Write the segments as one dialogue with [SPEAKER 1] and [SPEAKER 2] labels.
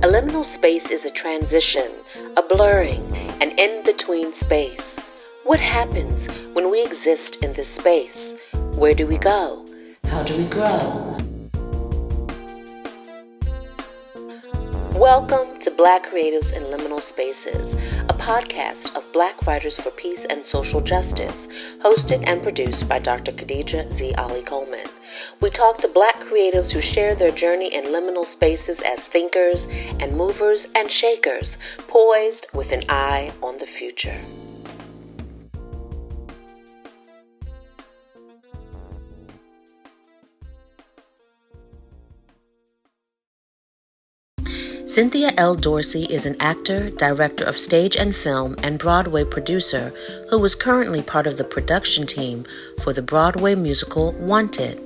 [SPEAKER 1] A liminal space is a transition, a blurring, an in-between space. What happens when we exist in this space? Where do we go? How do we grow? Welcome to Black Creatives in Liminal Spaces, a podcast of Black writers for peace and social justice, hosted and produced by Dr. Khadija Z. Ali Coleman. We talk to Black creatives who share their journey in liminal spaces as thinkers and movers and shakers, poised with an eye on the future. Cynthia L. Dorsey is an actor, director of stage and film, and Broadway producer who is currently part of the production team for the Broadway musical Wanted,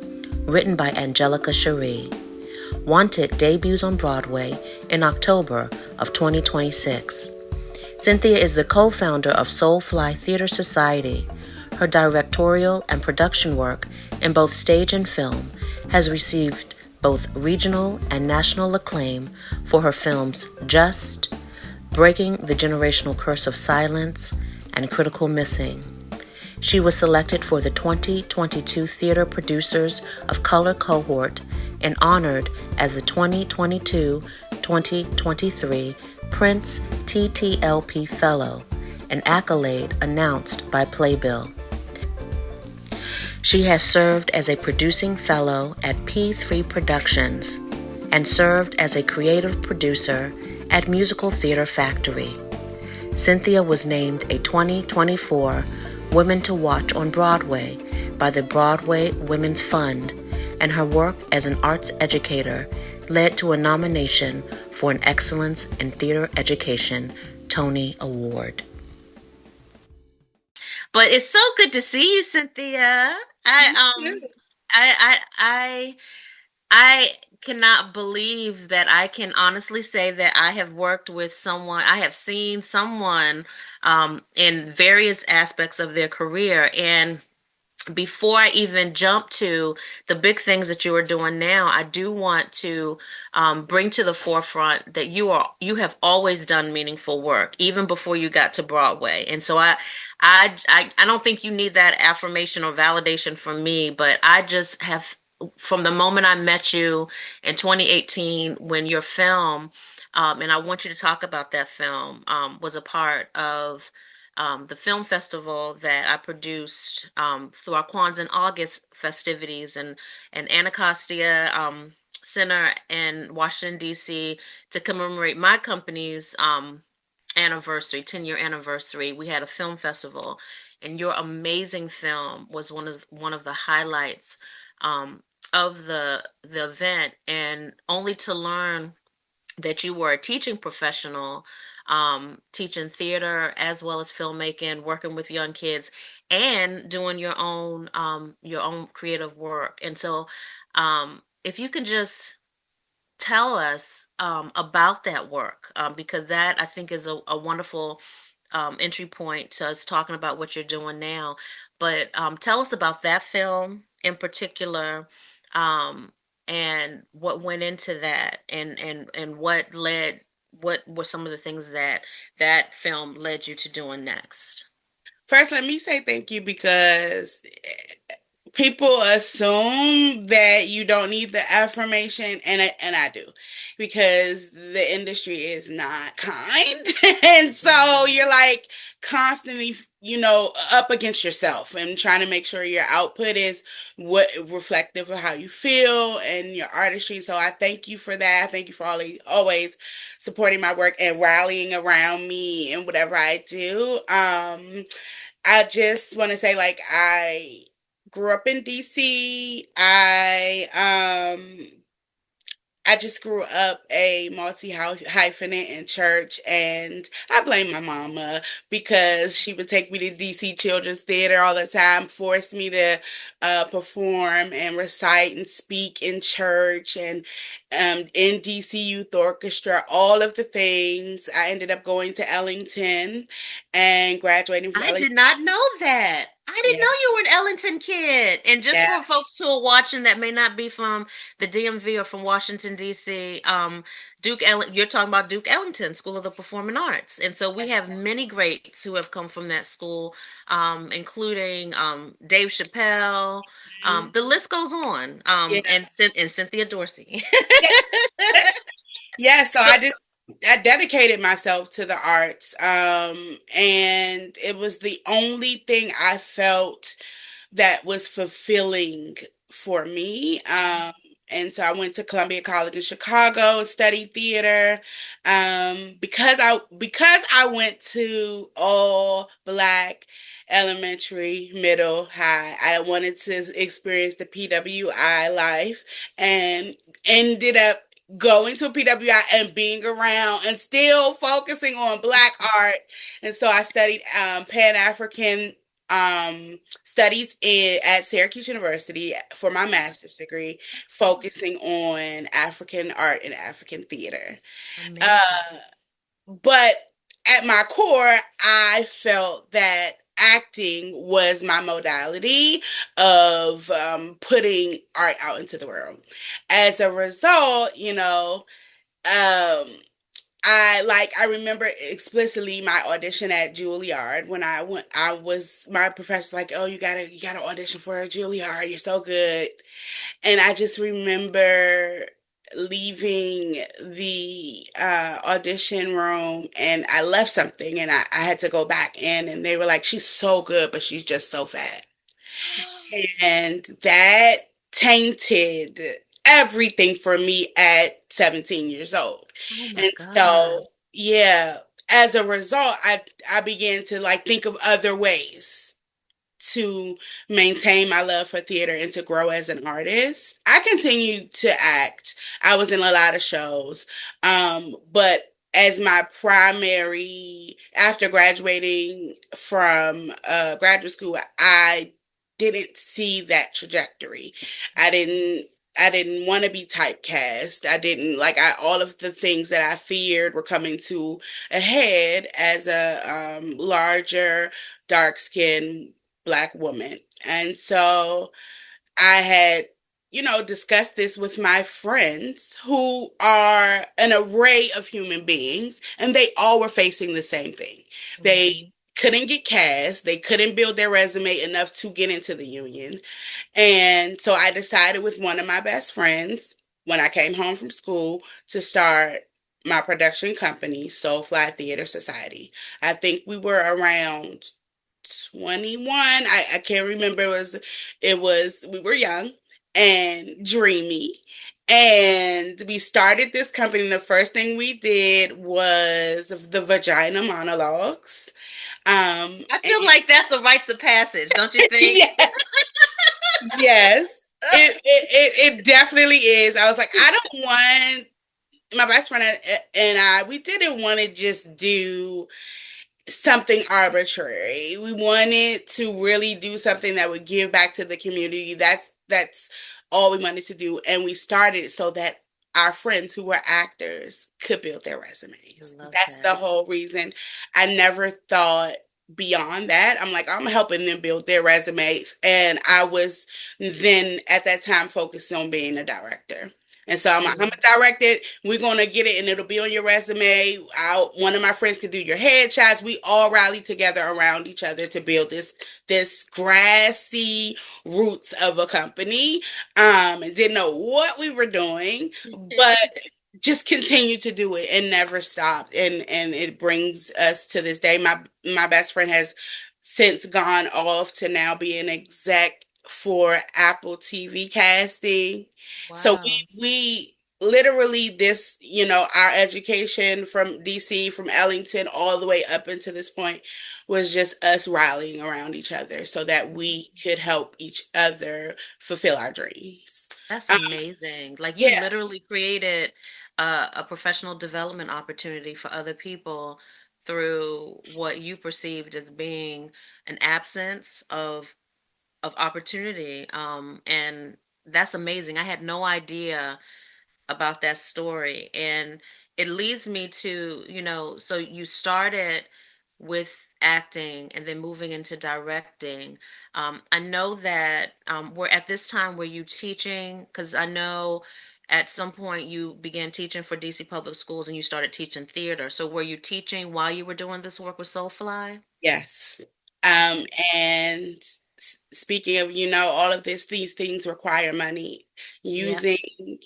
[SPEAKER 1] written by Angelica Cheri. Wanted debuts on Broadway in October of 2026. Cynthia is the co-founder of SoulFLY Theatre Society. Her directorial and production work in both stage and film has received both regional and national acclaim for her films Just, Breaking the Generational Curse of Silence, and Critical Missing. She was selected for the 2022 Theater Producers of Color cohort and honored as the 2022-2023 Prince TTLP Fellow, an accolade announced by Playbill. She has served as a producing fellow at P3 Productions and served as a creative producer at Musical Theater Factory. Cynthia was named a 2024 Women to Watch on Broadway by the Broadway Women's Fund, and her work as an arts educator led to a nomination for an Excellence in Theater Education Tony Award. But it's so good to see you, Cynthia. I cannot believe that I can honestly say that I have worked with someone, I have seen someone in various aspects of their career. And before I even jump to the big things that you are doing now, I do want to bring to the forefront that you have always done meaningful work, even before you got to Broadway. And so I don't think you need that affirmation or validation from me, but I just have, from the moment I met you in 2018, when your film, and I want you to talk about that film, was a part of the film festival that I produced through our Kwanzaa in August festivities, and Anacostia Center in Washington, D.C., to commemorate my company's anniversary, 10-year anniversary. We had a film festival, and your amazing film was one of the highlights of the event, and only to learn that you were a teaching professional, teaching theater as well as filmmaking, working with young kids, and doing your own creative work. And so, if you can just tell us about that work, because that, I think, is a wonderful entry point to us talking about what you're doing now. But tell us about that film in particular, and what went into that, and what were some of the things that film led you to doing next.
[SPEAKER 2] First, let me say thank you because people assume that you don't need the affirmation, and I do, because the industry is not kind. And so you're like constantly, up against yourself and trying to make sure your output is what reflective of how you feel and your artistry. So I thank you for that. I thank you for always supporting my work and rallying around me and whatever I do. I just want to say, like, I grew up in DC. I just grew up a multi hyphenate in church, and I blame my mama because she would take me to DC Children's Theater all the time, force me to perform and recite and speak in church and in DC Youth Orchestra, all of the things. I ended up going to Ellington and graduating from
[SPEAKER 1] I did
[SPEAKER 2] Ellington.
[SPEAKER 1] not know that. I didn't
[SPEAKER 2] Yeah,
[SPEAKER 1] know you were an Ellington kid. And just
[SPEAKER 2] yeah.
[SPEAKER 1] for folks who are watching that may not be from the DMV or from Washington, D.C., you're talking about Duke Ellington, School of the Performing Arts. And so we have many greats who have come from that school, including Dave Chappelle.
[SPEAKER 2] Mhm.
[SPEAKER 1] The list goes on,
[SPEAKER 2] Yeah.
[SPEAKER 1] and Cynthia Dorsey.
[SPEAKER 2] Yeah. Yeah, so
[SPEAKER 1] So,
[SPEAKER 2] I dedicated myself to the arts, and it was the only thing I felt that was fulfilling for me. And so I went to Columbia College in Chicago, studied theater. Because I went to all black elementary, middle, high. I wanted to experience the PWI life and ended up going to PWI and being around and still focusing on black art. And so I studied Pan African studies at Syracuse University for my master's degree, focusing on African art and African theater.
[SPEAKER 1] amazing.
[SPEAKER 2] Uh, but at my core, I felt that acting was my modality of putting art out into the world. As a result, I remember explicitly my audition at Juilliard when I was my professor like, oh, you gotta audition for a Juilliard, you're so good. And I just remember leaving the audition room, and I left something, and I had to go back in, and they were like, she's so good, but she's just so fat. And that tainted everything for me at 17 years old.
[SPEAKER 1] Oh my
[SPEAKER 2] And
[SPEAKER 1] God.
[SPEAKER 2] so, yeah, as a result, I began to like think of other ways to maintain my love for theater and to grow as an artist. I continued to act. I was in a lot of shows. But as my primary, after graduating from graduate school, I didn't see that trajectory. I didn't I didn't want to be typecast. I didn't like I all of the things that I feared were coming to a head as a larger, dark-skinned black woman. And so I had, discussed this with my friends who are an array of human beings, and they all were facing the same thing. They
[SPEAKER 1] Mhm.
[SPEAKER 2] couldn't get cast, they couldn't build their resume enough to get into the union. And so I decided with one of my best friends when I came home from school to start my production company, SoulFLY Theatre Society. I think we were around 21. I can't remember. We were young and dreamy. And we started this company. And the first thing we did was the vagina monologues.
[SPEAKER 1] I
[SPEAKER 2] And
[SPEAKER 1] feel like that's a rites of passage, don't you think?
[SPEAKER 2] yes, yes. It definitely is. I was like, I don't want my best friend and I, we didn't want to just do something arbitrary. We wanted to really do something that would give back to the community. That's all we wanted to do. And we started it so that our friends who were actors could build their
[SPEAKER 1] I
[SPEAKER 2] resumes.
[SPEAKER 1] love
[SPEAKER 2] That's the
[SPEAKER 1] that.
[SPEAKER 2] whole reason. I never thought beyond that. I'm like, I'm helping them build their resumes. And I was then at that time focused on being a director. And so I'm
[SPEAKER 1] Mm.
[SPEAKER 2] a director. We're gonna get it, and it'll be on your resume. One of my friends could do your headshots. We all rally together around each other to build this grassy roots of a company. And didn't know what we were doing, but just continue to do it and never stopped. And it brings us to this day. My best friend has since gone off to now be an exec for Apple TV casting. So
[SPEAKER 1] Wow.
[SPEAKER 2] we literally this, our education from DC, from Ellington, all the way up into this point was just us rallying around each other so that we could help each other fulfill our dreams.
[SPEAKER 1] That's
[SPEAKER 2] Um,
[SPEAKER 1] amazing. Like you
[SPEAKER 2] yeah,
[SPEAKER 1] literally created a professional development opportunity for other people through what you perceived as being an absence of opportunity. And that's amazing. I had no idea about that story. And it leads me to, so you started with acting and then moving into directing. I know that we're at this time, were you teaching? Because I know at some point you began teaching for DC Public Schools and you started teaching theater. So were you teaching while you were doing this work with Soulfly?
[SPEAKER 2] Yes. Um, and speaking of, all of these things require money.
[SPEAKER 1] Yeah.
[SPEAKER 2] Using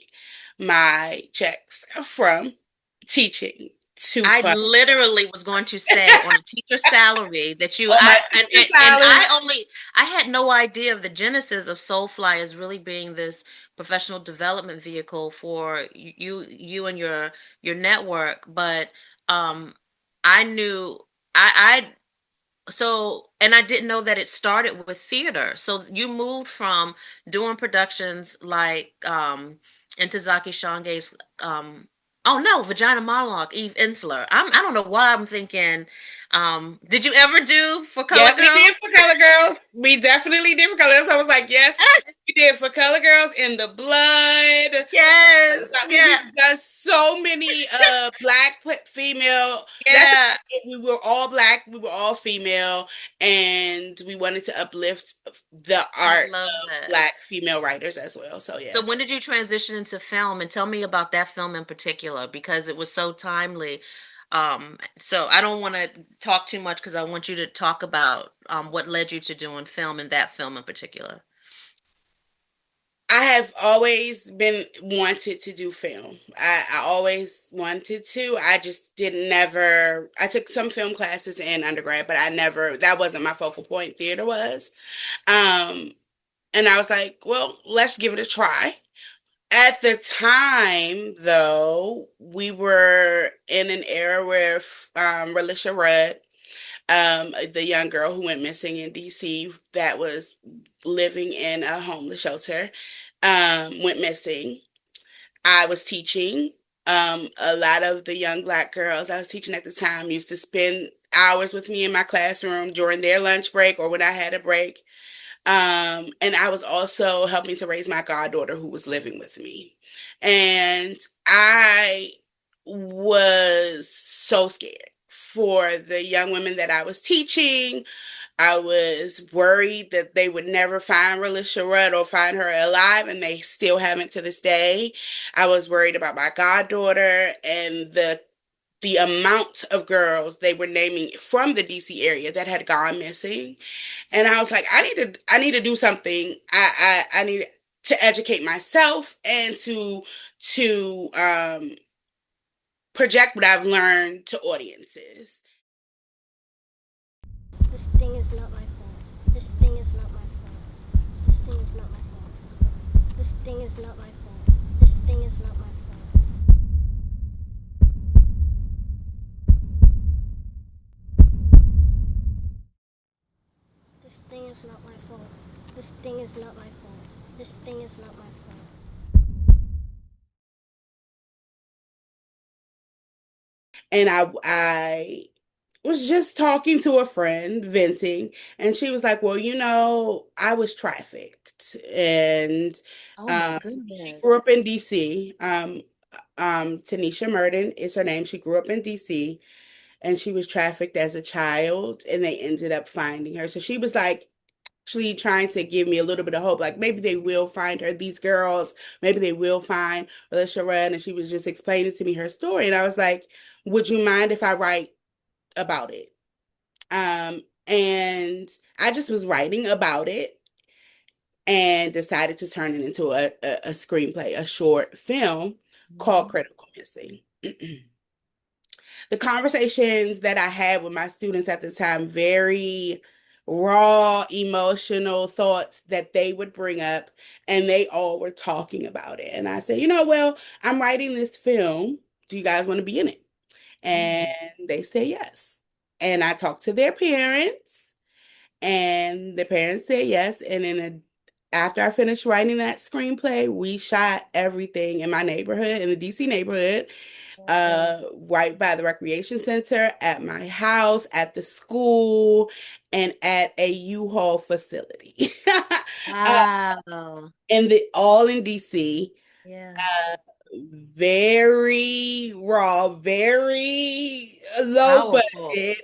[SPEAKER 2] my checks from teaching to
[SPEAKER 1] I
[SPEAKER 2] fund
[SPEAKER 1] literally was going to say on a teacher salary that you
[SPEAKER 2] on my
[SPEAKER 1] I
[SPEAKER 2] teacher
[SPEAKER 1] and
[SPEAKER 2] salary.
[SPEAKER 1] I had no idea of the genesis of Soulfly as really being this professional development vehicle for you and your network, but um I knew I so, and I didn't know that it started with theater. So you moved from doing productions like Intozaki Shange's oh no, Vagina Monologue, Eve Ensler. I don't know why I'm thinking did you ever do For Color
[SPEAKER 2] Yes, we
[SPEAKER 1] Girls?
[SPEAKER 2] did for Color Girls. We definitely did for Color Girls. I was like, yes, we did for Color Girls in the Blood.
[SPEAKER 1] Yes,
[SPEAKER 2] I mean,
[SPEAKER 1] yeah,
[SPEAKER 2] we've done so many female. That's
[SPEAKER 1] yeah.
[SPEAKER 2] we were all black, we were all female, and we wanted to uplift the
[SPEAKER 1] I
[SPEAKER 2] art
[SPEAKER 1] love
[SPEAKER 2] of
[SPEAKER 1] that.
[SPEAKER 2] black female writers as well. So yeah.
[SPEAKER 1] So when did you transition into film? And tell me about that film in particular because it was so timely. So I don't want to talk too much because I want you to talk about what led you to doing film and that film in particular.
[SPEAKER 2] I have always been wanted to do film. I always wanted to. I just didn't never. I took some film classes in undergrad, but I never. That wasn't my focal point. Theater was. Um, and I was like, well, let's give it a try. At the time, though, we were in an era where Relisha Rudd, the young girl who went missing in DC that was living in a homeless shelter, went missing. I was teaching. A lot of the young black girls I was teaching at the time used to spend hours with me in my classroom during their lunch break or when I had a break. And I was also helping to raise my goddaughter who was living with me. And I was so scared for the young women that I was teaching. I was worried that they would never find Relisha Rudd or find her alive, and they still haven't to this day. I was worried about my goddaughter and the amount of girls they were naming from the DC area that had gone missing. And I was like, I need to do something. I need to educate myself and to project what I've learned to audiences.
[SPEAKER 3] This thing is not my fault. This thing is not my fault. This thing is not my fault. This thing is not my fault. This thing is not my fault. This thing is not my fault. This thing is not my fault. This thing is not my fault.
[SPEAKER 2] And I was just talking to a friend, venting, and she was like, "Well, I was trafficked, and
[SPEAKER 1] Oh my
[SPEAKER 2] she grew up
[SPEAKER 1] goodness.
[SPEAKER 2] in DC. Tanisha Murden is her name. She grew up in DC, and she was trafficked as a child, and they ended up finding her. So she was like." Actually trying to give me a little bit of hope, like maybe they will find her. These girls, maybe they will find Alicia Rudd. And she was just explaining to me her story, and I was like, "Would you mind if I write about it?" And I just was writing about it and decided to turn it into a screenplay, a short film called
[SPEAKER 1] Mhm.
[SPEAKER 2] Critical Missing. The conversations that I had with my students at the time, very raw, emotional thoughts that they would bring up, and they all were talking about it. And I said, well, I'm writing this film. Do you guys want to be in it? And
[SPEAKER 1] Mhm.
[SPEAKER 2] they said yes. And I talked to their parents, and the parents said yes. And after I finished writing that screenplay, we shot everything in my neighborhood, in the DC neighborhood, right by the recreation center, at my house, at the school, and at a U-Haul facility. uh,
[SPEAKER 1] Wow.
[SPEAKER 2] and all in DC.
[SPEAKER 1] Yeah.
[SPEAKER 2] very raw, very low
[SPEAKER 1] Powerful.
[SPEAKER 2] budget,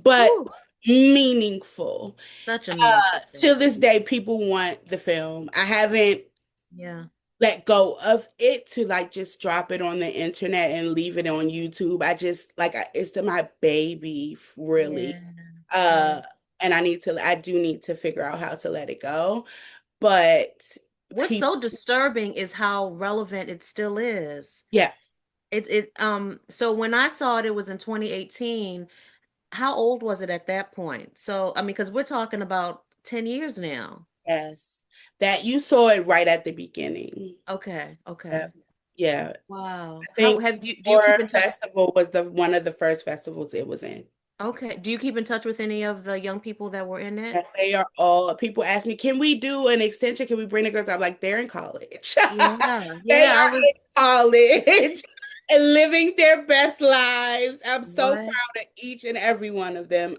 [SPEAKER 2] but
[SPEAKER 1] Whew,
[SPEAKER 2] meaningful.
[SPEAKER 1] such a meaningful
[SPEAKER 2] Till
[SPEAKER 1] film.
[SPEAKER 2] this day, people want the film. I haven't
[SPEAKER 1] Yeah.
[SPEAKER 2] let go of it to like just drop it on the internet and leave it on YouTube. I just like it's my baby,
[SPEAKER 1] Yeah.
[SPEAKER 2] really.
[SPEAKER 1] Yeah.
[SPEAKER 2] Uh, and I do need to figure out how to let it go. But
[SPEAKER 1] What's
[SPEAKER 2] people,
[SPEAKER 1] so disturbing is how relevant it still is.
[SPEAKER 2] yeah,
[SPEAKER 1] So when I saw it, it was in 2018. How old was it at that point? So, I mean, because we're talking about 10 years now.
[SPEAKER 2] yes, that you saw it right at the beginning.
[SPEAKER 1] Okay,
[SPEAKER 2] Yeah,
[SPEAKER 1] okay.
[SPEAKER 2] yeah.
[SPEAKER 1] Wow.
[SPEAKER 2] I
[SPEAKER 1] How
[SPEAKER 2] think
[SPEAKER 1] have you do you keep
[SPEAKER 2] Horror
[SPEAKER 1] in touch?
[SPEAKER 2] Festival was the one of the first festivals it was in.
[SPEAKER 1] Okay. Do you keep in touch with any of the young people that were in it?
[SPEAKER 2] Yes, they are all. People ask me, can we do an extension? Can we bring the girls? I'm like, they're in college.
[SPEAKER 1] Yeah.
[SPEAKER 2] They
[SPEAKER 1] Yeah, I
[SPEAKER 2] are
[SPEAKER 1] was
[SPEAKER 2] in college and living their best lives. I'm so
[SPEAKER 1] what?
[SPEAKER 2] proud of each and every one of them.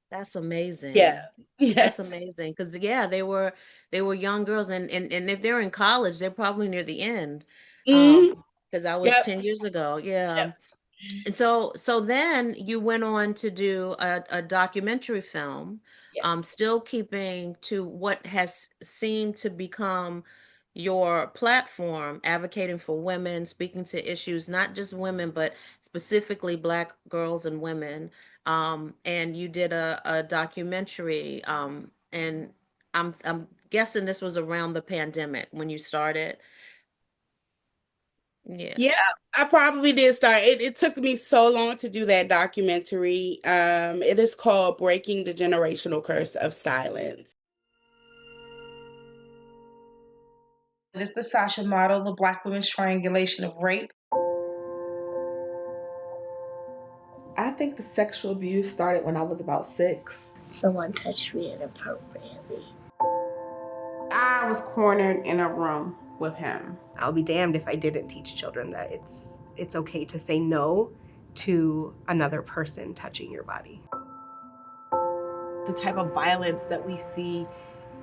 [SPEAKER 1] That's
[SPEAKER 2] Yeah,
[SPEAKER 1] amazing. That's
[SPEAKER 2] yes.
[SPEAKER 1] amazing. Because yeah, they were young girls and if they're in college, they're probably near the end. Um,
[SPEAKER 2] Mhm.
[SPEAKER 1] because I was
[SPEAKER 2] Yep,
[SPEAKER 1] 10 years ago. Yeah.
[SPEAKER 2] yep.
[SPEAKER 1] And so then you went on to do a documentary film,
[SPEAKER 2] Yes,
[SPEAKER 1] still keeping to what has seemed to become your platform, advocating for women, speaking to issues, not just women, but specifically Black girls and women. And you did a documentary, and I'm guessing this was around the pandemic when you started. Yeah.
[SPEAKER 2] yeah. I probably did start. It took me so long to do that documentary. It is called Breaking the Generational Curse of Silence.
[SPEAKER 4] This is the Sasha model, the Black women's triangulation of rape.
[SPEAKER 5] I think the sexual abuse started when I was about 6.
[SPEAKER 3] Someone touched me inappropriately.
[SPEAKER 6] I was cornered in a room with him.
[SPEAKER 7] I'll be damned if I didn't teach children that it's okay to say no to another person touching your body.
[SPEAKER 8] The type of violence that we see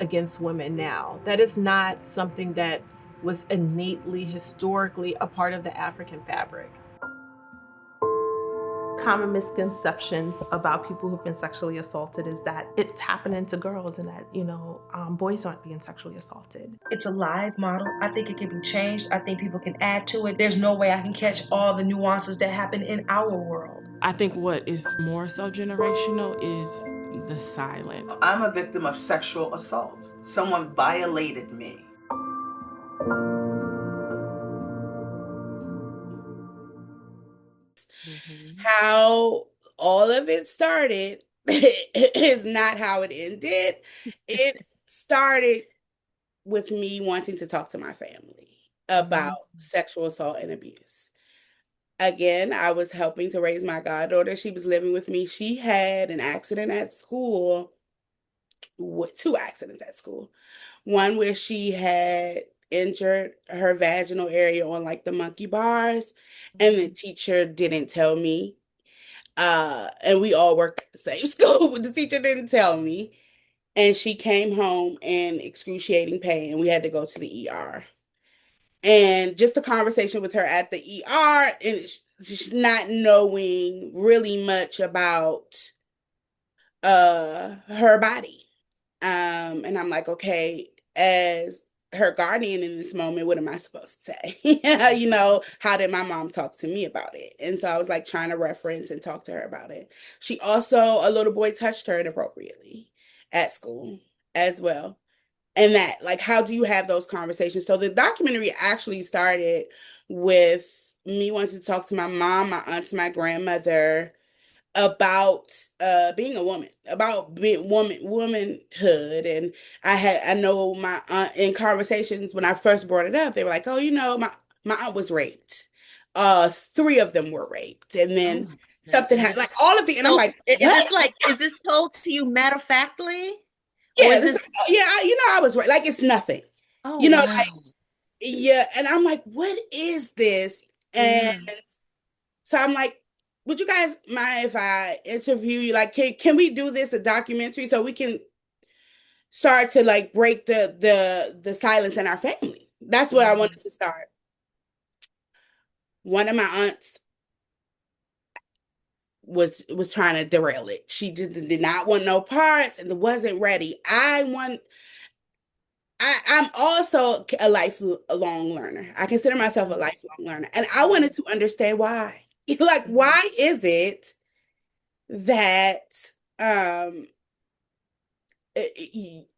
[SPEAKER 8] against women now, that is not something that was innately, historically a part of the African fabric.
[SPEAKER 5] Common misconceptions about people who've been sexually assaulted is that it's happening to girls and that, boys aren't being sexually assaulted.
[SPEAKER 4] It's a live model. I think it can be changed. I think people can add to it. There's no way I can catch all the nuances that happen in our world.
[SPEAKER 9] I think what is more so generational is the silence.
[SPEAKER 10] I'm a victim of sexual assault. Someone violated me.
[SPEAKER 2] How all of it started is not how it ended. It started with me wanting to talk to my family about sexual assault and abuse. Again, I was helping to raise my goddaughter. She was living with me. She had an accident at school, two accidents at school. One where she had injured her vaginal area on like the monkey bars, and the teacher didn't tell me. And we all worked at the same school, but the teacher didn't tell me. And she came home in excruciating pain, and we had to go to the ER. And just a conversation with her at the ER, and she's not knowing really much about her body. And I'm like, okay, as her guardian in this moment, what am I supposed to say? How did my mom talk to me about it? And so I was like trying to reference and talk to her about it. She also, a little boy touched her inappropriately at school as well. And that, like, how do you have those conversations? So the documentary actually started with me wanting to talk to my mom, my aunts, my grandmother about being a woman, about being womanhood. And I know my aunt in conversations when I first brought it up, they were like, oh, my aunt was raped. Three of them were raped. And
[SPEAKER 1] Oh
[SPEAKER 2] then
[SPEAKER 1] my goodness.
[SPEAKER 2] something happened, like all of the, and I'm
[SPEAKER 1] So
[SPEAKER 2] like,
[SPEAKER 1] is
[SPEAKER 2] what?
[SPEAKER 1] this is this told to you matter of factly? Or
[SPEAKER 2] Yeah,
[SPEAKER 1] is this
[SPEAKER 2] yeah, I was right. Like it's nothing.
[SPEAKER 1] oh
[SPEAKER 2] Like
[SPEAKER 1] wow.
[SPEAKER 2] yeah, and I'm like, what is this? And
[SPEAKER 1] Yeah.
[SPEAKER 2] so I'm like, would you guys mind if I interview you? Like, can we do this a documentary so we can start to like break the silence in our family? That's what I
[SPEAKER 1] Mhm.
[SPEAKER 2] wanted to start. One of my aunts was trying to derail it. She just did not want no parts and wasn't ready. I'm also a lifelong learner. I consider myself a lifelong learner. And I wanted to understand why. Like, why is it that um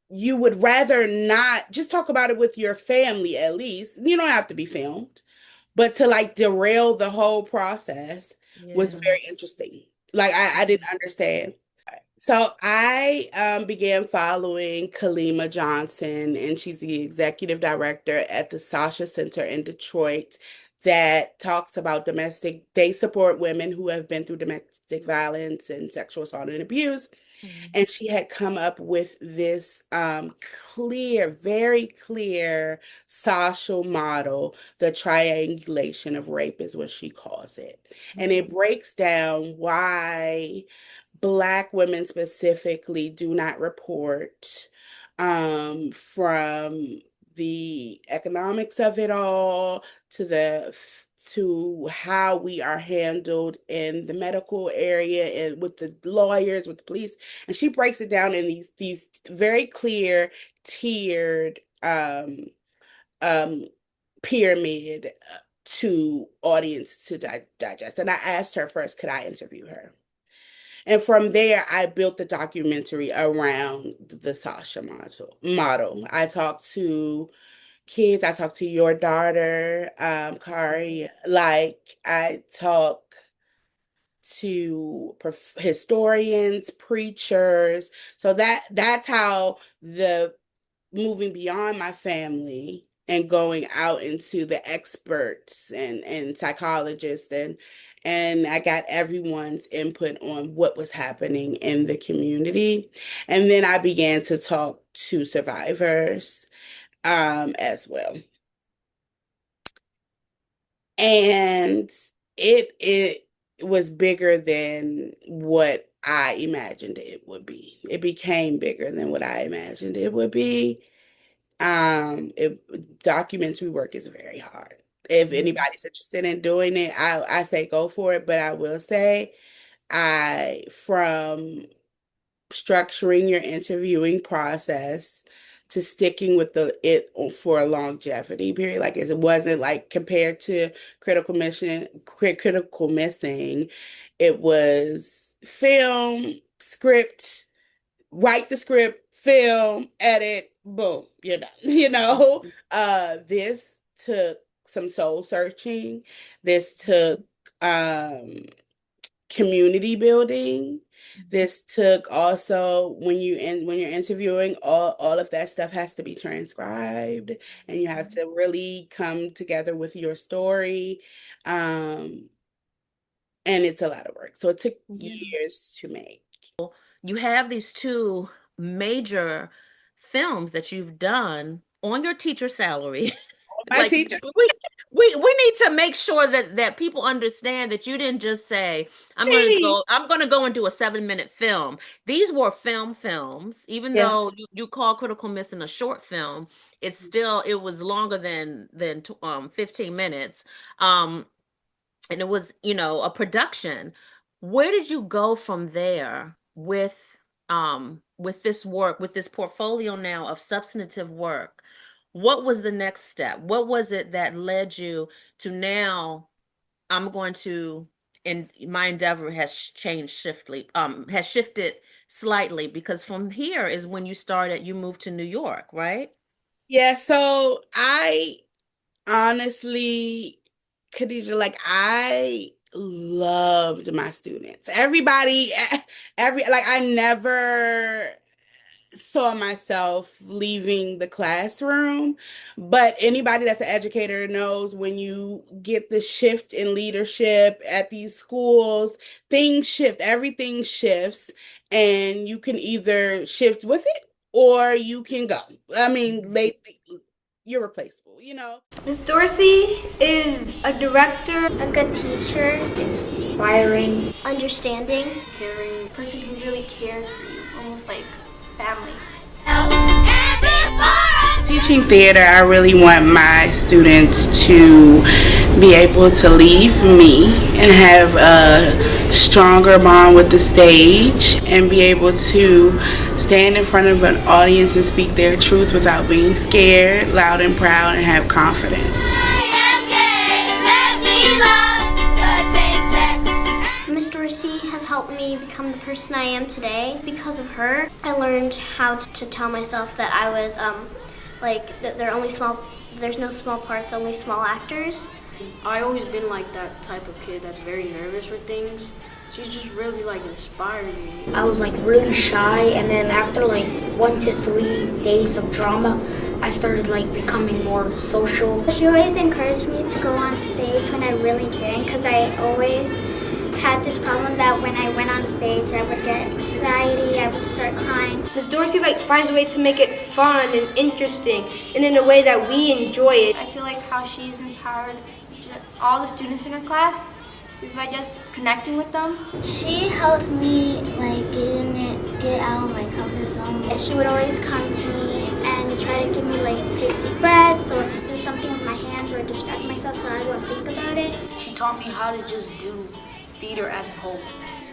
[SPEAKER 2] you would rather not just talk about it with your family, at least? You don't have to be filmed, but to like derail the whole process was
[SPEAKER 1] Yeah.
[SPEAKER 2] very interesting. Like, I didn't understand. So I began following Kalima Johnson, and she's the executive director at the Sasha Center in Detroit that talks about they support women who have been through domestic violence and sexual assault and abuse. And she had come up with this very clear social model. The triangulation of rape is what she calls it. And it breaks down why Black women specifically do not report, from the economics of it all to how we are handled in the medical area and with the lawyers, with the police. And she breaks it down in these very clear tiered um pyramid to audience to digest. And I asked her first, could I interview her? And from there, I built the documentary around the Sasha model. I talked to kids. I talked to your daughter, Kari. Like, I talk to historians, preachers. So that's how the moving beyond my family and going out into the experts and psychologists and I got everyone's input on what was happening in the community. And then I began to talk to survivors as well. And it was bigger than what I imagined it would be. It became bigger than what I imagined it would be. Documentary work is very hard. If anybody's interested in doing it, I say go for it. But I will say, from structuring your interviewing process to sticking with it for a longevity period, like it wasn't like compared to critical missing, it was film, script, write the script, film, edit, boom, you're done. This took some soul searching. This took community building. This took also when you're interviewing, all of that stuff has to be transcribed and you have to really come together with your story. And it's a lot of work. So it took years to make.
[SPEAKER 1] You have these two major films that you've done on your teacher salary.
[SPEAKER 2] My
[SPEAKER 1] Like,
[SPEAKER 2] teacher.
[SPEAKER 1] we need to make sure that people understand that you didn't just say, I'm going to go and do a 7-minute film. These were films, even
[SPEAKER 2] Yeah.
[SPEAKER 1] though you call Critical Missing a short film, it was longer than 15 minutes. And it was, a production. Where did you go from there with this work, with this portfolio now of substantive work? What was the next step? What was it that led you to now I'm going to, and my endeavor has shifted slightly, because from here is when you moved to New York, right?
[SPEAKER 2] Yeah, so I honestly, Khadijah, like, I loved my students. I never saw myself leaving the classroom, but anybody that's an educator knows when you get the shift in leadership at these schools, things shift, everything shifts, and you can either shift with it or you can go. I mean, lately, you're replaceable.
[SPEAKER 3] Miss Dorsey is a director, a good teacher, inspiring, understanding, caring, a person who really cares for you, almost like family.
[SPEAKER 2] Teaching theater, I really want my students to be able to leave me and have a stronger bond with the stage and be able to stand in front of an audience and speak their truth without being scared, loud and proud, and have confidence.
[SPEAKER 3] Miss Dorsey has helped me become the person I am today. Because of her, I learned how to tell myself that I was there's no small parts, only small actors.
[SPEAKER 11] I always been like that type of kid that's very nervous for things. She's just really inspired me.
[SPEAKER 12] I was really shy, and then after 1 to 3 days of drama, I started becoming more social.
[SPEAKER 3] She always encouraged me to go on stage when I really didn't, because I always had this problem that when I went on stage, I would get anxiety, I would start crying.
[SPEAKER 13] Miss Dorsey finds a way to make it fun and interesting, and in a way that we enjoy it.
[SPEAKER 3] I feel like how she's empowered all the students in her class is by just connecting with them. She helped me get out of my comfort zone. And she would always come to me and try to give me take deep breaths or do something with my hands or distract myself so I wouldn't think about it.
[SPEAKER 11] She taught me how to just do theater as a whole.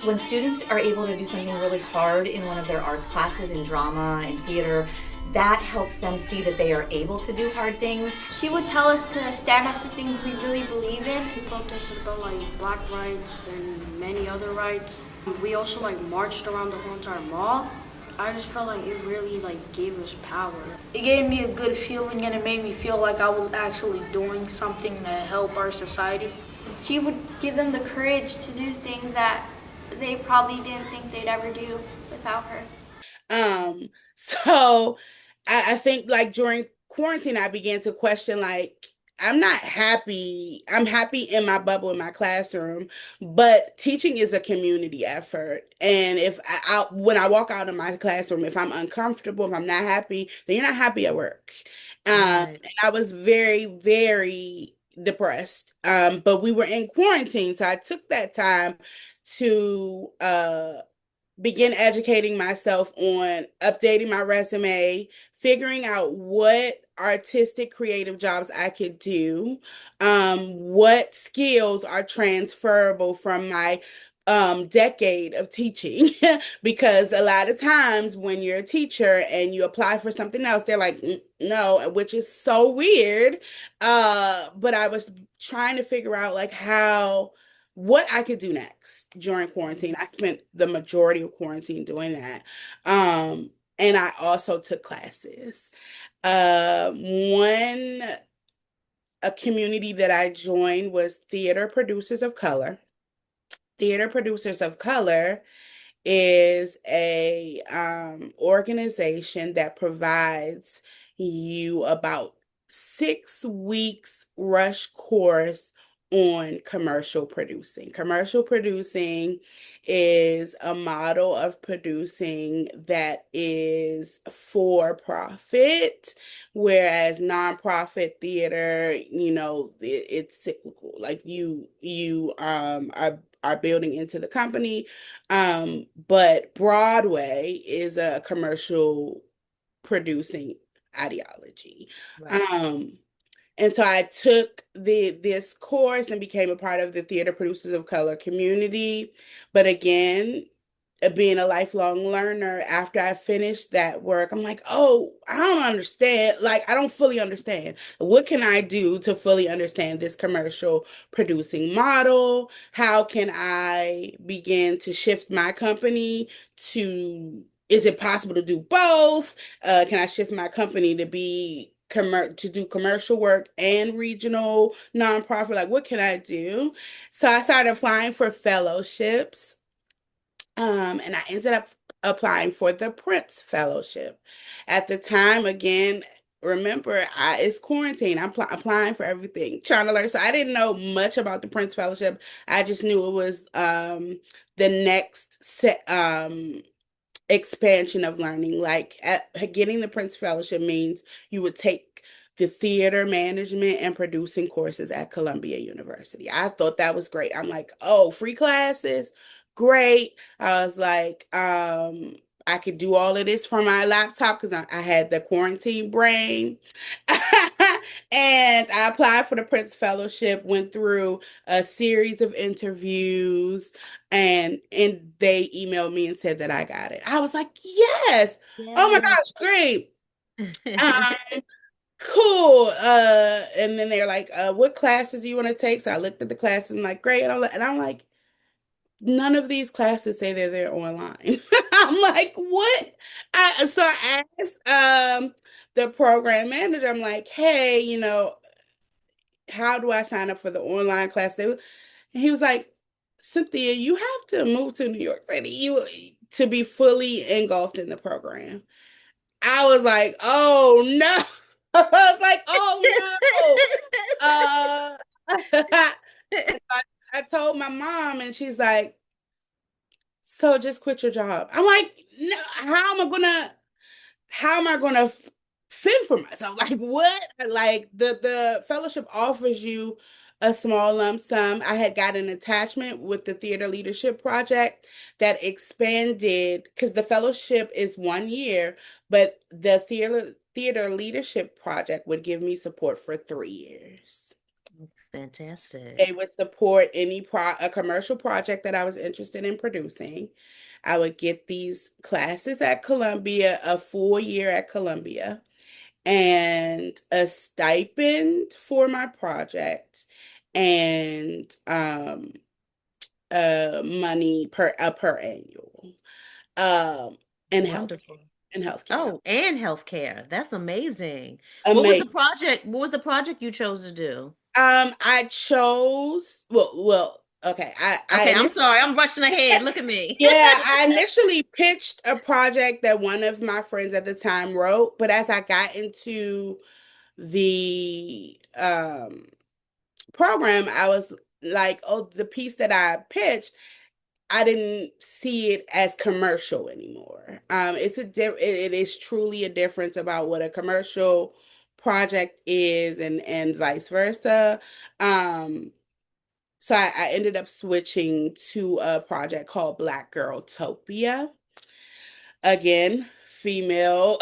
[SPEAKER 14] When students are able to do something really hard in one of their arts classes, in drama and theater, that helps them see that they are able to do hard things.
[SPEAKER 3] She would tell us to stand up for things we really believe in.
[SPEAKER 11] We protested about black rights and many other rights. We also marched around the whole entire mall. I just felt it really gave us power. It gave me a good feeling, and it made me feel like I was actually doing something to help our society.
[SPEAKER 3] She would give them the courage to do things that they probably didn't think they'd ever do without her.
[SPEAKER 2] So I think during quarantine, I began to question I'm not happy. I'm happy in my bubble in my classroom, but teaching is a community effort. And if when I walk out of my classroom, if I'm uncomfortable, if I'm not happy, then you're not happy at work. And I was very, very depressed. But we were in quarantine, so I took that time to begin educating myself on updating my resume, figuring out what artistic creative jobs I could do, what skills are transferable from my decade of teaching. Because a lot of times when you're a teacher and you apply for something else, they're like, no, which is so weird. But I was trying to figure out what I could do next during quarantine. I spent the majority of quarantine doing that. And I also took classes. A community that I joined was Theater Producers of Color. Theater Producers of Color is a organization that provides you about 6 weeks rush course on commercial producing. Commercial producing is a model of producing that is for profit, whereas nonprofit theater, it's cyclical. You are building into the company, but Broadway is a commercial producing ideology. Right. And so I took this course and became a part of the Theater Producers of Color community. But again, being a lifelong learner, after I finished that work, I'm like, oh, I don't understand. I don't fully understand. What can I do to fully understand this commercial producing model? How can I begin to shift my company to, is it possible to do both? Can I shift my company to be to do commercial work and regional nonprofit? What can I do? So I started applying for fellowships. And I ended up applying for the Prince Fellowship. At the time, again, remember, it's quarantine. I'm applying for everything, trying to learn. So I didn't know much about the Prince Fellowship. I just knew it was the next expansion of learning. Getting the Prince Fellowship means you would take the theater management and producing courses at Columbia University. I thought that was great. I'm like, oh, free classes? Great. I was like, I could do all of this from my laptop because I had the quarantine brain. And I applied for the Prince Fellowship, went through a series of interviews, and they emailed me and said that I got it. I was like, yes. Oh my
[SPEAKER 1] Yes.
[SPEAKER 2] gosh, great. Um, cool. And then they're like, what classes do you want to take? So I looked at the classes and like, great. And I'm like, none of these classes say that they're online. I'm like, what? So I asked the program manager, I'm like, hey, how do I sign up for the online class? And he was like, Cynthia, you have to move to New York City to be fully engulfed in the program. I was like, oh no. I was like, oh no. I told my mom, and she's like, so just quit your job. I'm like, no, how am I gonna fend for myself? Like what? Like the fellowship offers you a small lump sum. I had got an attachment with the theater leadership project that expanded because the fellowship is 1 year, but the theater leadership project would give me support for 3 years.
[SPEAKER 1] Fantastic.
[SPEAKER 2] They would support a commercial project that I was interested in producing. I would get these classes at Columbia, a full year at Columbia, and a stipend for my project, and money per annual. Um and
[SPEAKER 1] Wonderful.
[SPEAKER 2] healthcare.
[SPEAKER 1] Oh, and healthcare. That's amazing. What was the
[SPEAKER 2] Amazing.
[SPEAKER 1] project? What was the project you chose to do?
[SPEAKER 2] I chose okay. I
[SPEAKER 1] Okay, I'm
[SPEAKER 2] initially
[SPEAKER 1] sorry. I'm rushing ahead. Look at me.
[SPEAKER 2] Yeah, I initially pitched a project that one of my friends at the time wrote, but as I got into the program, I was like, oh, the piece that I pitched, I didn't see it as commercial anymore. It is truly a difference about what a commercial project is, and vice versa. Um, so I ended up switching to a project called Black Girl Topia. Again, female,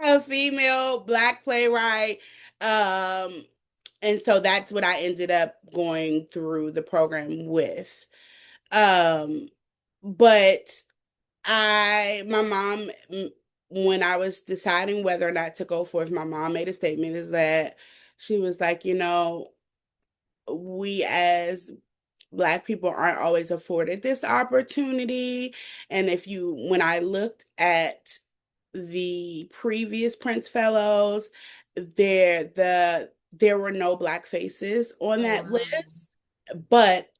[SPEAKER 2] a female Black playwright. Um, and so that's what I ended up going through the program with. Um, but my mom, when I was deciding whether or not to go forth, my mom made a statement is that she was like, we as Black people aren't always afforded this opportunity. And when I looked at the previous Prince Fellows, there were no Black faces on
[SPEAKER 1] Oh,
[SPEAKER 2] that
[SPEAKER 1] wow.
[SPEAKER 2] list, but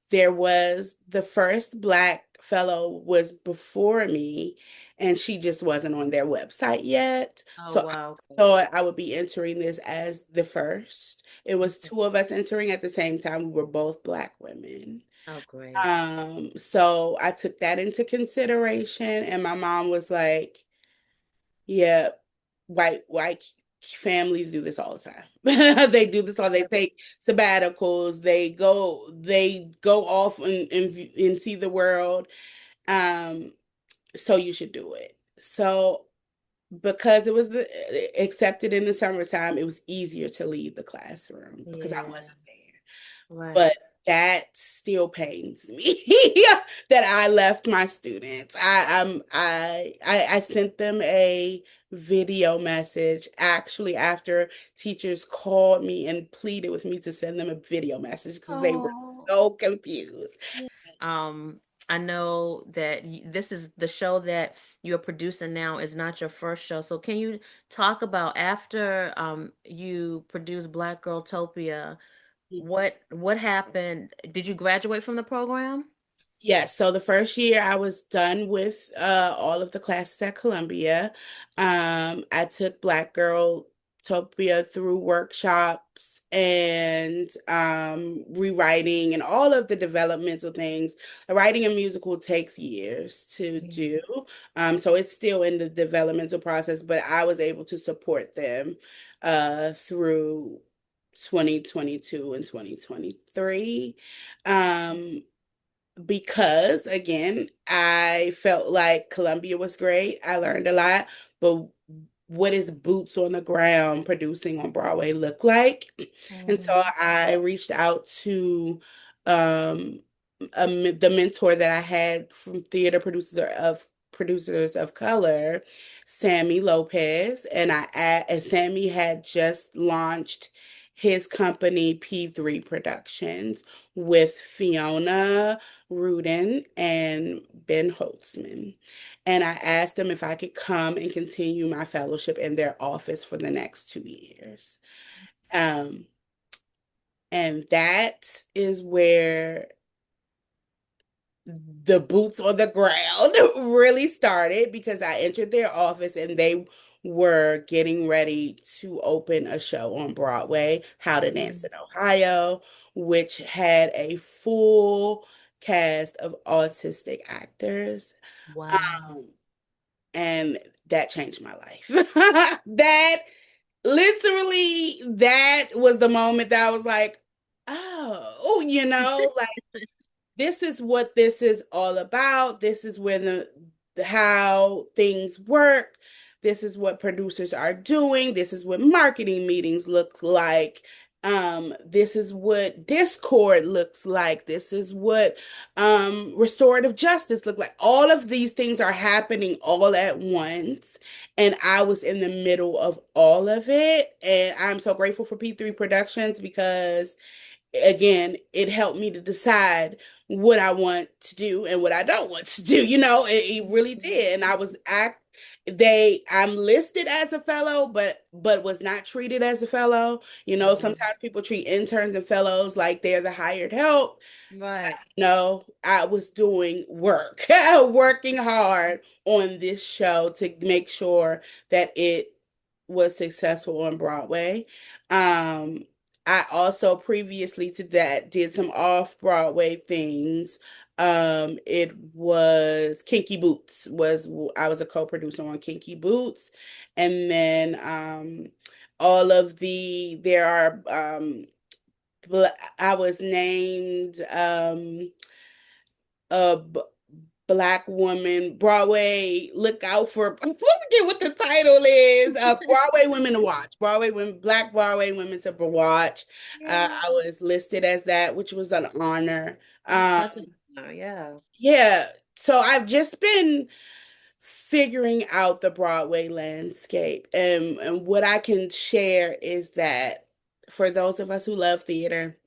[SPEAKER 2] there was the first Black fellow was before me, and she just wasn't on their website yet.
[SPEAKER 1] Oh,
[SPEAKER 2] So I
[SPEAKER 1] wow.
[SPEAKER 2] thought I would be entering this as the first. It was
[SPEAKER 1] Okay.
[SPEAKER 2] two of us entering at the same time. We were both Black women.
[SPEAKER 1] Oh, great.
[SPEAKER 2] So I took that into consideration, and my mom was like, yeah, white families do this all the time. They do this all. They take sabbaticals. They go off and see the world. Um, so you should do it. So because it was accepted in the summertime, it was easier to leave the classroom because I
[SPEAKER 1] Yeah.
[SPEAKER 2] wasn't there.
[SPEAKER 1] Right.
[SPEAKER 2] But that still pains me that I left my students. I sent them a video message actually after teachers called me and pleaded with me to send them a video message because they were
[SPEAKER 1] Oh.
[SPEAKER 2] so confused.
[SPEAKER 1] Um, I know that this is the show that you're producing now is not your first show. So can you talk about after you produced Black Girl Topia, what happened? Did you graduate from the program?
[SPEAKER 2] Yes, so the first year I was done with all of the classes at Columbia. I took Black Girl Topia through workshops and rewriting and all of the developmental things. Writing a musical takes years to do. So it's still in the developmental process, but I was able to support them through 2022 and 2023. Because again, I felt like Columbia was great. I learned a lot, but what is boots on the ground producing on Broadway look like. And so I reached out to um, the mentor that I had from theater producers of color, Sammy Lopez, and Sammy had just launched his company P3 Productions with Fiona Rudin and Ben Holtzman. And I asked them if I could come and continue my fellowship in their office for the next 2 years. Um, and that is where the boots on the ground really started, because I entered their office and they were getting ready to open a show on Broadway, How to Dance in Ohio, which had a full cast of autistic actors.
[SPEAKER 1] Wow.
[SPEAKER 2] And that changed my life. That literally, that was the moment that I was like, oh, like, this is what this is all about. This is where how things work. This is what producers are doing. This is what marketing meetings look like. This is what Discord looks like. This is what restorative justice look like. All of these things are happening all at once. And I was in the middle of all of it. And I'm so grateful for P3 Productions, because again, it helped me to decide what I want to do and what I don't want to do. It really did. And I'm listed as a fellow, but was not treated as a fellow. Sometimes people treat interns and fellows like they're the hired help.
[SPEAKER 1] Right.
[SPEAKER 2] No, I was doing work, working hard on this show to make sure that it was successful on Broadway. I also previously to that did some off-Broadway things. It was Kinky Boots was I was a co-producer on Kinky Boots, and then all of there are I was named a Black woman Broadway, look out for, I forget what the title is, Broadway women to watch, Broadway women, Black Broadway women to watch. I was listed as that, which was an honor.
[SPEAKER 1] That's such an honor, yeah.
[SPEAKER 2] Yeah, so I've just been figuring out the Broadway landscape, and what I can share is that for those of us who love theater,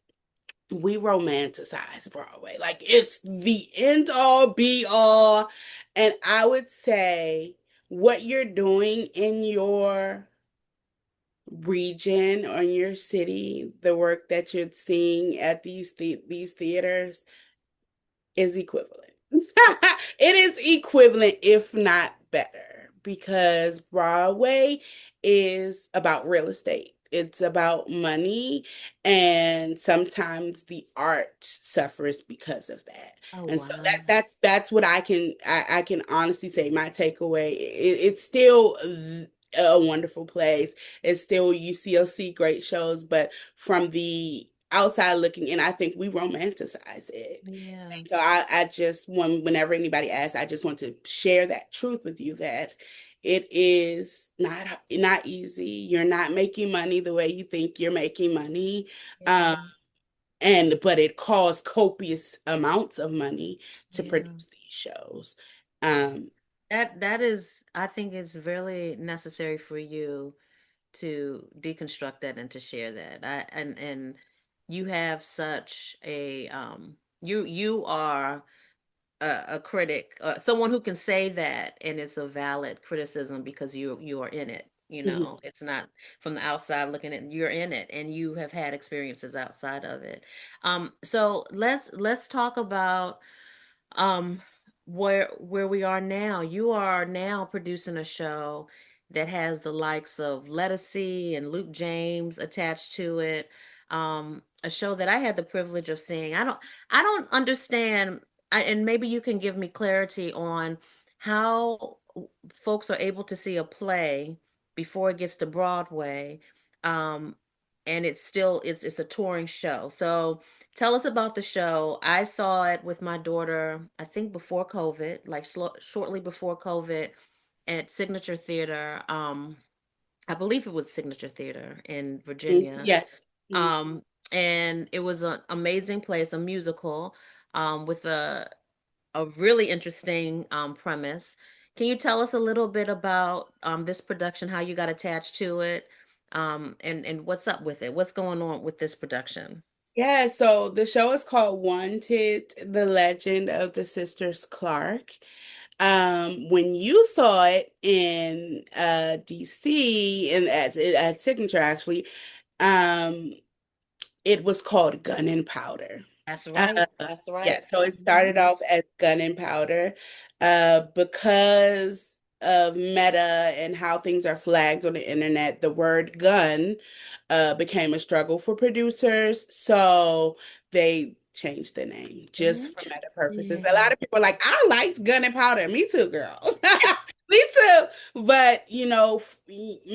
[SPEAKER 2] we romanticize Broadway. Like, it's the end all be all. And I would say what you're doing in your region or in your city, the work that you're seeing at these theaters is equivalent. It is equivalent, if not better, because Broadway is about real estate. It's about money, and sometimes the art suffers because of that.
[SPEAKER 1] Oh,
[SPEAKER 2] And so
[SPEAKER 1] wow.
[SPEAKER 2] that's what I can honestly say my takeaway. It's still a wonderful place. It's still, you still see great shows, but from the outside looking in, I think we romanticize it.
[SPEAKER 1] Yeah.
[SPEAKER 2] So I just whenever anybody asks, I just want to share that truth with you, that it is not easy. You're not making money the way you think you're making money.
[SPEAKER 1] Yeah.
[SPEAKER 2] But it costs copious amounts of money to
[SPEAKER 1] Yeah.
[SPEAKER 2] produce these shows. Um,
[SPEAKER 1] That is, I think it's really necessary for you to deconstruct that and to share that. And you have such a you are a critic, someone who can say that, and it's a valid criticism because you are in it.
[SPEAKER 2] mhm.
[SPEAKER 1] It's not from the outside looking in. You're in it, and you have had experiences outside of it. So let's talk about um where we are now. You are now producing a show that has the likes of Lettucey and Luke James attached to it. A show that I had the privilege of seeing. I don't understand, and maybe you can give me clarity on how folks are able to see a play before it gets to Broadway. Um, and it's a touring show. So tell us about the show. I saw it with my daughter, I think before COVID, like shortly before COVID, at Signature Theater. I believe it was Signature Theater in Virginia.
[SPEAKER 2] Yes. Mhm.
[SPEAKER 1] Um, and it was an amazing place, a musical, with a really interesting premise. Can you tell us a little bit about this production, how you got attached to it, and what's up with it? What's going on with this production?
[SPEAKER 2] Yeah, so the show is called Wanted, The Legend of the Sisters Clark. When you saw it in DC and at Signature actually, um, it was called Gun and Powder.
[SPEAKER 1] That's
[SPEAKER 2] Uh,
[SPEAKER 1] right. That's
[SPEAKER 2] yeah,
[SPEAKER 1] right.
[SPEAKER 2] so it
[SPEAKER 1] Mhm.
[SPEAKER 2] started off as Gun and Powder, because of meta and how things are flagged on the internet. The word gun, became a struggle for producers, so they changed the name just for meta purposes. A lot
[SPEAKER 1] Interesting.
[SPEAKER 2] of people are like, I liked Gun and Powder. Me too, girl. Me too. But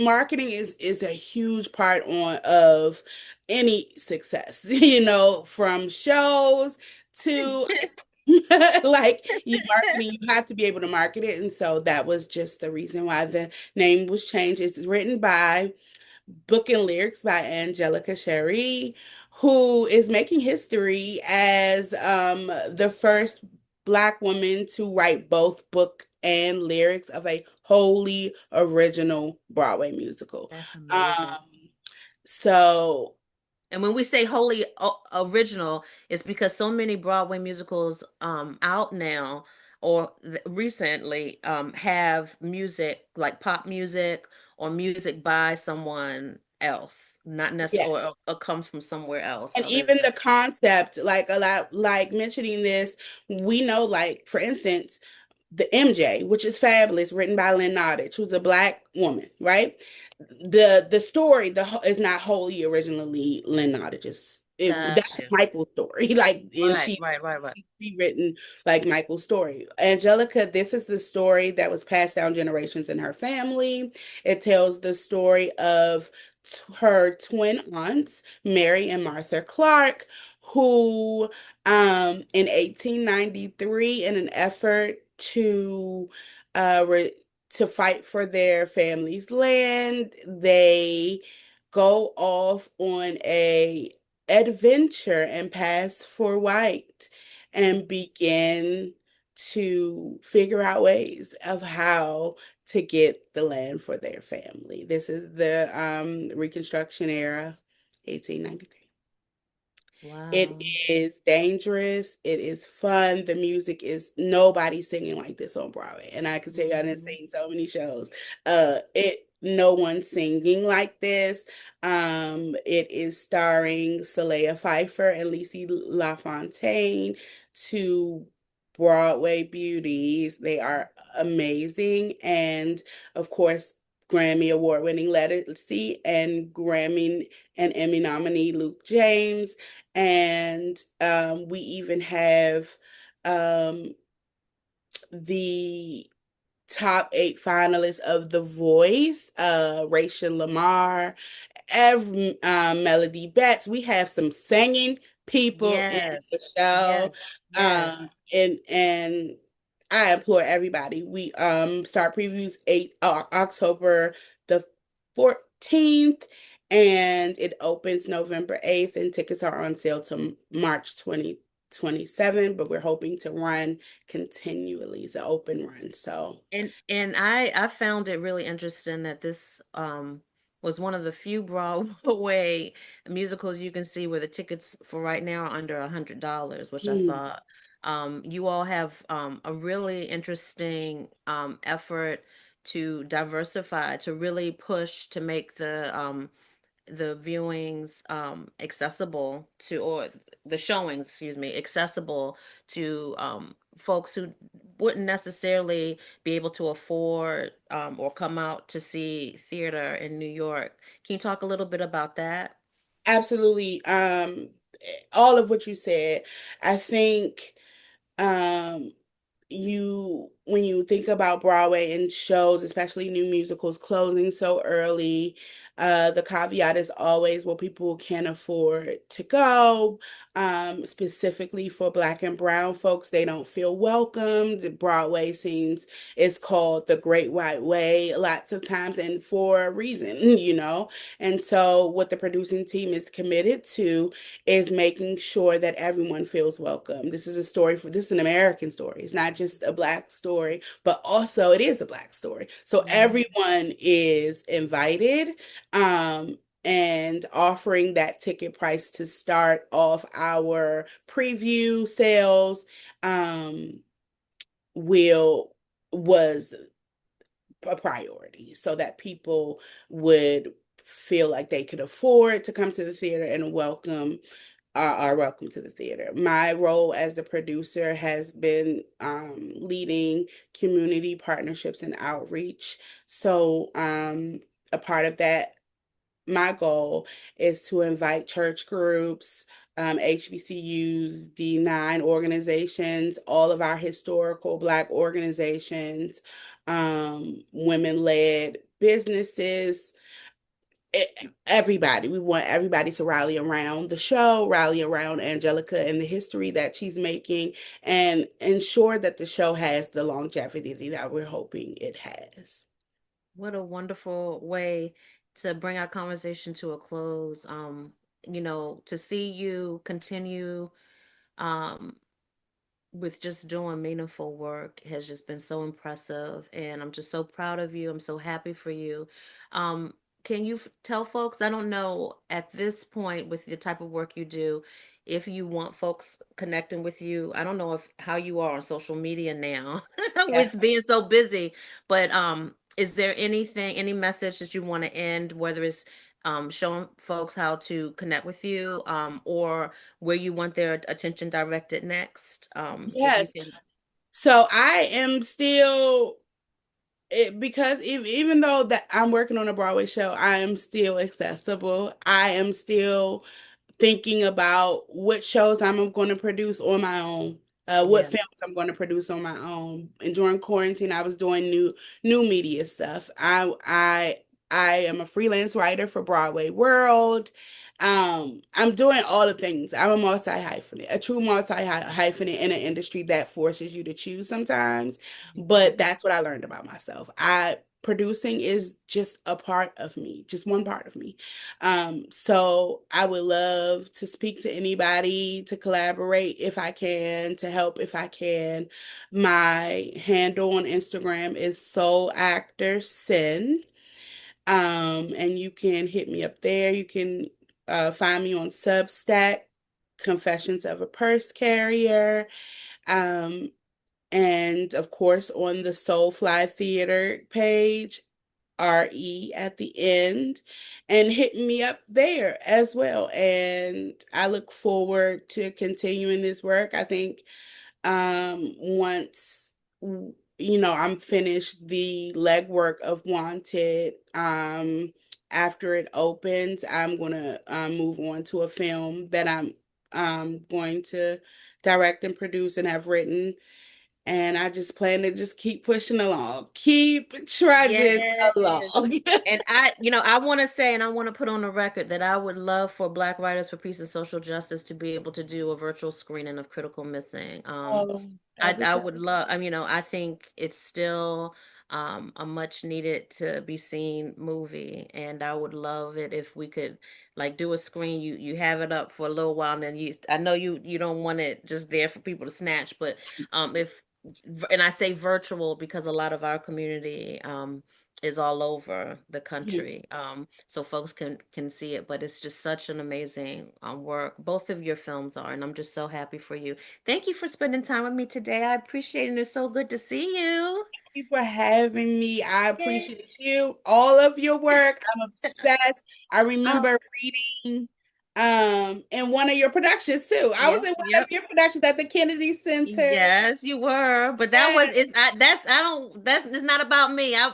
[SPEAKER 2] marketing is a huge part of any success, from shows to like you marketing, you have to be able to market it. And so that was just the reason why the name was changed. It's written by book and lyrics by Angelica Cheri, who is making history as the first Black woman to write both book and lyrics of a wholly original Broadway musical.
[SPEAKER 1] That's amazing.
[SPEAKER 2] Um, so
[SPEAKER 1] And when we say wholly original, it's because so many Broadway musicals out now or recently have music like pop music or music by someone else, not necessarily
[SPEAKER 2] yes.
[SPEAKER 1] or comes from somewhere else
[SPEAKER 2] And
[SPEAKER 1] other
[SPEAKER 2] even
[SPEAKER 1] than.
[SPEAKER 2] the concept, like a lot, like mentioning this, we know, like, for instance, the MJ, which is fabulous, written by Lynn Nottage, who's a Black woman, right? The story is not wholly originally Lynn Nottage's.
[SPEAKER 1] Got
[SPEAKER 2] That's
[SPEAKER 1] you.
[SPEAKER 2] Michael's story. Like, and
[SPEAKER 1] Right, right, right, right.
[SPEAKER 2] she's rewritten like Michael's story. Angelica, this is the story that was passed down generations in her family. It tells the story of her twin aunts, Mary and Martha Clark, who in 1893, in an effort uh, re- to fight for their family's land, they go off on a adventure and pass for white and begin to figure out ways of how to get the land for their family. This is the Reconstruction era, 1893. It
[SPEAKER 1] Wow.
[SPEAKER 2] is dangerous. It is fun. The music is nobody singing like this on Broadway. And I can tell you, I done
[SPEAKER 1] Mhm.
[SPEAKER 2] seen so many shows. No one singing like this. It is starring Saleha Pfeiffer and Lisi LaFontaine, two Broadway beauties. They are amazing. And of course, Grammy Award winning Lettucey and Grammy and Emmy nominee Luke James. And we even have um, the top 8 finalists of The Voice, Rachel Lamar, Melody Betts. We have some singing people in
[SPEAKER 1] Yes.
[SPEAKER 2] the show.
[SPEAKER 1] Yes. Yes.
[SPEAKER 2] And I implore everybody. We start previews October the 14th, and it opens November 8th, and tickets are on sale to March 2027, but we're hoping to run continually. It's an open run. So
[SPEAKER 1] And I found it really interesting that this was one of the few Broadway musicals you can see where the tickets for right now are under $100, which I
[SPEAKER 2] mm,
[SPEAKER 1] thought you all have a really interesting effort to diversify, to really push to make the viewings accessible to, or the showings, excuse me, accessible to folks who wouldn't necessarily be able to afford or come out to see theater in New York. Can you talk a little bit about that?
[SPEAKER 2] absolutely. All of what you said, I think um when you think about Broadway and shows, especially new musicals closing so early, The caveat is always, well, people can afford to go. Specifically for Black and brown folks, they don't feel welcomed. Broadway seems is called the Great White Way lots of times, and for a reason, you know. And so, what the producing team is committed to is making sure that everyone feels welcome. This is an American story. It's not just a Black story, but also it is a Black story. So everyone is invited. And offering that ticket price to start off our preview sales will was a priority so that people would feel like they could afford to come to the theater and are welcome to the theater. My role as the producer has been leading community partnerships and outreach. So a part of that, my goal is to invite church groups, HBCUs, D9 organizations, all of our historical Black organizations, women-led businesses, everybody. We want everybody to rally around the show, rally around Angelica and the history that she's making, and ensure that the show has the longevity that we're hoping it has.
[SPEAKER 1] What a wonderful way to bring our conversation to a close. To see you continue um, with just doing meaningful work has just been so impressive, and I'm just so proud of you. I'm so happy for you. um can you tell folks, I don't know at this point with the type of work you do, if you want folks connecting with you. I don't know if how you are on social media now
[SPEAKER 2] Yeah.
[SPEAKER 1] with being so busy, but is there any message that you want to end, whether it's showing folks how to connect with you, or where you want their attention directed next. If you
[SPEAKER 2] Yes.
[SPEAKER 1] can.
[SPEAKER 2] So I am still because even though that I'm working on a Broadway show, I am still accessible. I am still thinking about what shows I'm going to produce on my own, what
[SPEAKER 1] Yeah.
[SPEAKER 2] films I'm going to produce on my own. And during quarantine, I was doing new media stuff. I am a freelance writer for Broadway World. I'm doing all the things. I'm a multi hyphenate, a true multi hyphenate in an industry that forces you to choose sometimes. But that's what I learned about myself. I Producing is just a part of me, just one part of me. So I would love to speak to anybody, to collaborate if I can, to help if I can. My handle on Instagram is Soul Actor Sin. And you can hit me up there. You can find me on Substack, Confessions of a Purse Carrier. Um, and of course on the SoulFLY Theater page, RE at the end, and hit me up there as well. And I look forward to continuing this work. I think once I'm finished the legwork of Wanted, after it opens, I'm gonna move on to a film that I'm going to direct and produce and have written. And I just plan to just keep pushing along, keep trudging
[SPEAKER 1] Yes.
[SPEAKER 2] along.
[SPEAKER 1] And I want to say, and I want to put on the record that I would love for Black Writers for Peace and Social Justice to be able to do a virtual screening of Critical Missing.
[SPEAKER 2] Oh,
[SPEAKER 1] I would love, I think it's still a much needed to be seen movie, and I would love it if we could like do a screen. You have it up for a little while, and then I know you don't want it just there for people to snatch, but if and I say virtual because a lot of our community is all over the country, so folks can see it. But it's just such an amazing work both of your films are, and I'm just so happy for you. Thank you for spending time with me today. I appreciate it, and it's so good to see you.
[SPEAKER 2] Thank you for having me. I appreciate you, all of your work. I'm obsessed. I
[SPEAKER 1] Oh,
[SPEAKER 2] remember reading in one of your productions too. I was in one of your productions at the Kennedy Center.
[SPEAKER 1] Yes, you were, but that was it's not about me. I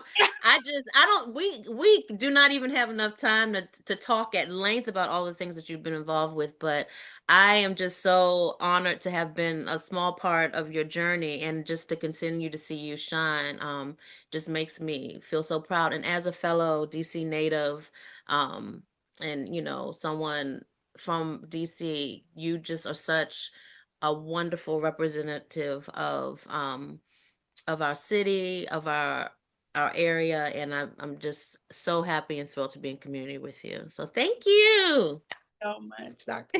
[SPEAKER 1] don't we do not even have enough time to talk at length about all the things that you've been involved with, but I am just so honored to have been a small part of your journey, and just to continue to see you shine just makes me feel so proud. And as a fellow DC native, and someone from DC, you just are such a wonderful representative of our city, of our area, and I'm just so happy and thrilled to be in community with you. So thank you
[SPEAKER 2] So much, Dr.